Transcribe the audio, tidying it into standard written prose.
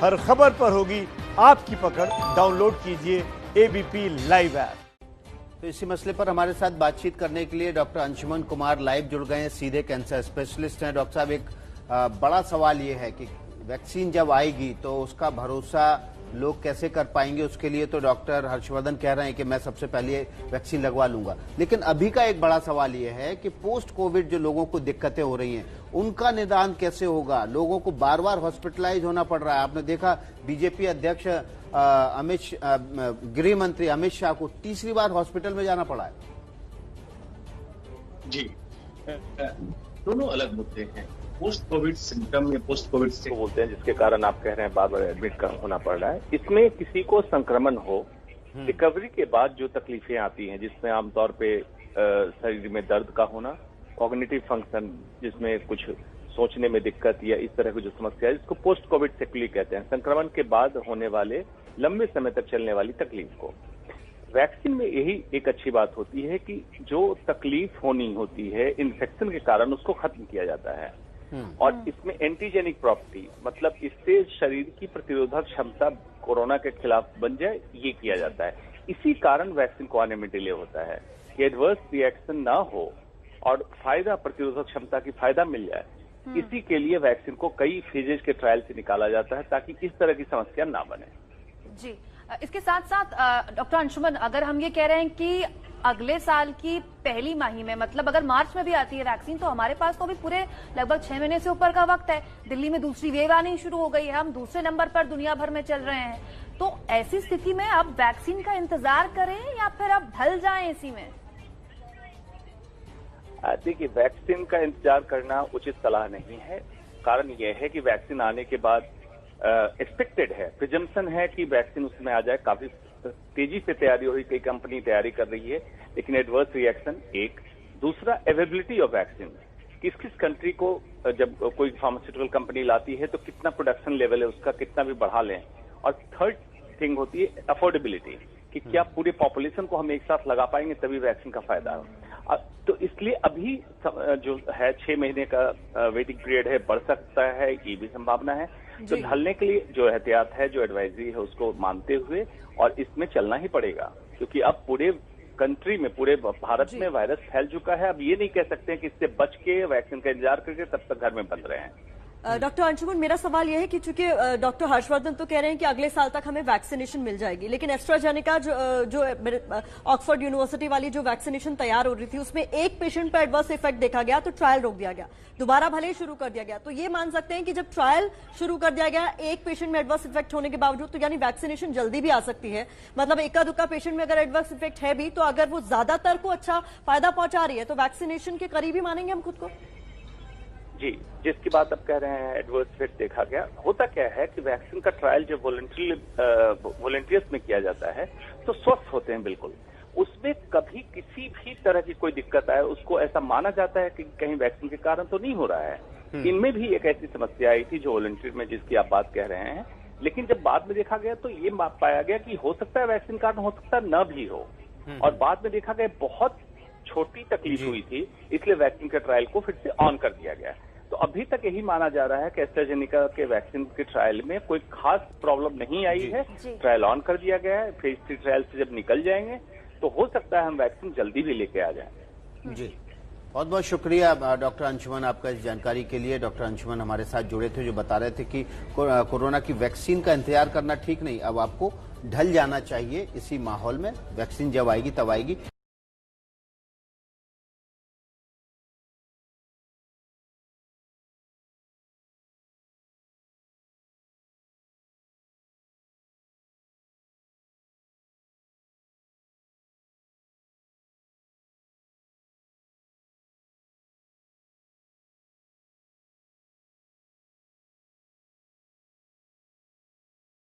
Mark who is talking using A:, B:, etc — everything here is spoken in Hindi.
A: हर खबर पर होगी आपकी पकड़। डाउनलोड कीजिए एबीपी लाइव ऐप।
B: तो इसी मसले पर हमारे साथ बातचीत करने के लिए डॉक्टर अंशुमन कुमार लाइव जुड़ गए हैं, सीधे कैंसर स्पेशलिस्ट हैं। डॉक्टर साहब, एक बड़ा सवाल ये है कि वैक्सीन जब आएगी तो उसका भरोसा लोग कैसे कर पाएंगे। उसके लिए तो डॉक्टर हर्षवर्धन कह रहे हैं कि मैं सबसे पहले वैक्सीन लगवा लूंगा, लेकिन अभी का एक बड़ा सवाल ये है कि पोस्ट कोविड जो लोगों को दिक्कतें हो रही हैं उनका निदान कैसे होगा। लोगों को बार बार हॉस्पिटलाइज होना पड़ रहा है। आपने देखा बीजेपी अध्यक्ष गृह मंत्री अमित शाह को तीसरी बार हॉस्पिटल में जाना पड़ा है।
C: जी, दोनों अलग मुद्दे हैं। पोस्ट कोविड सिम्टम या पोस्ट कोविड से बोलते हैं, जिसके कारण आप कह रहे हैं बार बार एडमिट होना पड़ रहा है। इसमें किसी को संक्रमण हो, रिकवरी के बाद जो तकलीफें आती हैं, जिसमें आमतौर पे शरीर में दर्द का होना, कॉग्निटिव फंक्शन जिसमें कुछ सोचने में दिक्कत या इस तरह की जो समस्या है, इसको पोस्ट कोविड सेक्युलरी कहते हैं। संक्रमण के बाद होने वाले लंबे समय तक चलने वाली तकलीफ को वैक्सीन में यही एक अच्छी बात होती है कि जो तकलीफ होनी होती है इन्फेक्शन के कारण उसको खत्म किया जाता है। और इसमें एंटीजेनिक प्रॉपर्टी, मतलब इससे शरीर की प्रतिरोधक क्षमता कोरोना के खिलाफ बन जाए, ये किया जाता है। इसी कारण वैक्सीन को आने में डिले होता है कि एडवर्स रिएक्शन ना हो और फायदा, प्रतिरोधक क्षमता की फायदा मिल जाए। इसी के लिए वैक्सीन को कई फेजेज के ट्रायल से निकाला जाता है ताकि इस तरह की समस्या ना बने।
D: जी, इसके साथ साथ डॉक्टर अंशुमन, अगर हम ये कह रहे हैं कि अगले साल की पहली माही में, मतलब अगर मार्च में भी आती है वैक्सीन, तो हमारे पास तो अभी पूरे लगभग 6 महीने से ऊपर का वक्त है। दिल्ली में दूसरी वेव आनी शुरू हो गई है, हम दूसरे नंबर पर दुनिया भर में चल रहे हैं। तो ऐसी स्थिति में अब वैक्सीन का इंतजार करें या फिर अब ढल जाएं इसी में?
C: देखिए, वैक्सीन का इंतजार करना उचित सलाह नहीं है। कारण यह है कि वैक्सीन आने के बाद एक्सपेक्टेड है, प्रिजम्पशन है कि वैक्सीन उसमें आ जाए। काफी तेजी से तैयारी हो रही, कई कंपनी तैयारी कर रही है, लेकिन एडवर्स रिएक्शन एक। दूसरा, अवेलेबिलिटी ऑफ वैक्सीन, किस किस कंट्री को जब कोई फार्मास्यूटिकल कंपनी लाती है तो कितना प्रोडक्शन लेवल है उसका, कितना भी बढ़ा लें। और थर्ड थिंग होती है अफोर्डेबिलिटी, कि क्या पूरे पॉपुलेशन को हम एक साथ लगा पाएंगे तभी वैक्सीन का फायदा हो। तो इसलिए अभी जो है 6 महीने का वेटिंग पीरियड है, बढ़ सकता है, ये भी संभावना है। तो ढलने के लिए जो एहतियात है, जो एडवाइजरी है, उसको मानते हुए और इसमें चलना ही पड़ेगा, क्योंकि अब पूरे कंट्री में, पूरे भारत में वायरस फैल चुका है। अब ये नहीं कह सकते कि इससे बच के वैक्सीन का इंतजार करके तब तक घर में बंद रहे हैं।
E: डॉक्टर अंशुमन, मेरा सवाल यह है कि चूंकि डॉक्टर हर्षवर्धन तो कह रहे हैं कि अगले साल तक हमें वैक्सीनेशन मिल जाएगी, लेकिन एस्ट्राजेनेका जो ऑक्सफोर्ड यूनिवर्सिटी वाली जो वैक्सीनेशन तैयार हो रही थी, उसमें एक पेशेंट पर एडवर्स इफेक्ट देखा गया तो ट्रायल रोक दिया गया, दोबारा भले ही शुरू कर दिया गया। तो ये मान सकते हैं कि जब ट्रायल शुरू कर दिया गया एक पेशेंट में एडवर्स इफेक्ट होने के बावजूद, तो यानी वैक्सीनेशन जल्दी भी आ सकती है। मतलब इक्का दुक्का पेशेंट में अगर एडवर्स इफेक्ट है भी, तो अगर वो ज्यादातर को अच्छा फायदा पहुंचा रही है तो वैक्सीनेशन के करीब ही मानेंगे हम खुद को।
C: जी, जिसकी बात आप कह रहे हैं एडवर्स इफेक्ट देखा गया, होता क्या है कि वैक्सीन का ट्रायल जब वॉलंटियर्स में किया जाता है तो स्वस्थ होते हैं बिल्कुल। उसमें कभी किसी भी तरह की कोई दिक्कत आए उसको ऐसा माना जाता है कि कहीं वैक्सीन के कारण तो नहीं हो रहा है। इनमें भी एक ऐसी समस्या आई थी जो वॉलंटियर में, जिसकी आप बात कह रहे हैं, लेकिन जब बाद में देखा गया तो ये पाया गया कि हो सकता है वैक्सीन कारण, हो सकता है न भी हो। और बाद में देखा गया बहुत छोटी तकलीफ हुई थी, इसलिए वैक्सीन के ट्रायल को फिर से ऑन कर दिया गया। तो अभी तक यही माना जा रहा है कि एस्ट्राजेनेका के वैक्सीन के ट्रायल में कोई खास प्रॉब्लम नहीं आई है। ट्रायल ऑन कर दिया गया है। फेज 3 ट्रायल से जब निकल जाएंगे तो हो सकता है हम वैक्सीन जल्दी भी लेके आ जाएं।
B: जी, बहुत बहुत शुक्रिया डॉक्टर अंशुमन आपका इस जानकारी के लिए। डॉक्टर अंशुमन हमारे साथ जुड़े थे, जो बता रहे थे कि कोरोना की वैक्सीन का इंतजार करना ठीक नहीं, अब आपको ढल जाना चाहिए। इसी माहौल में वैक्सीन जब आएगी तब आएगी।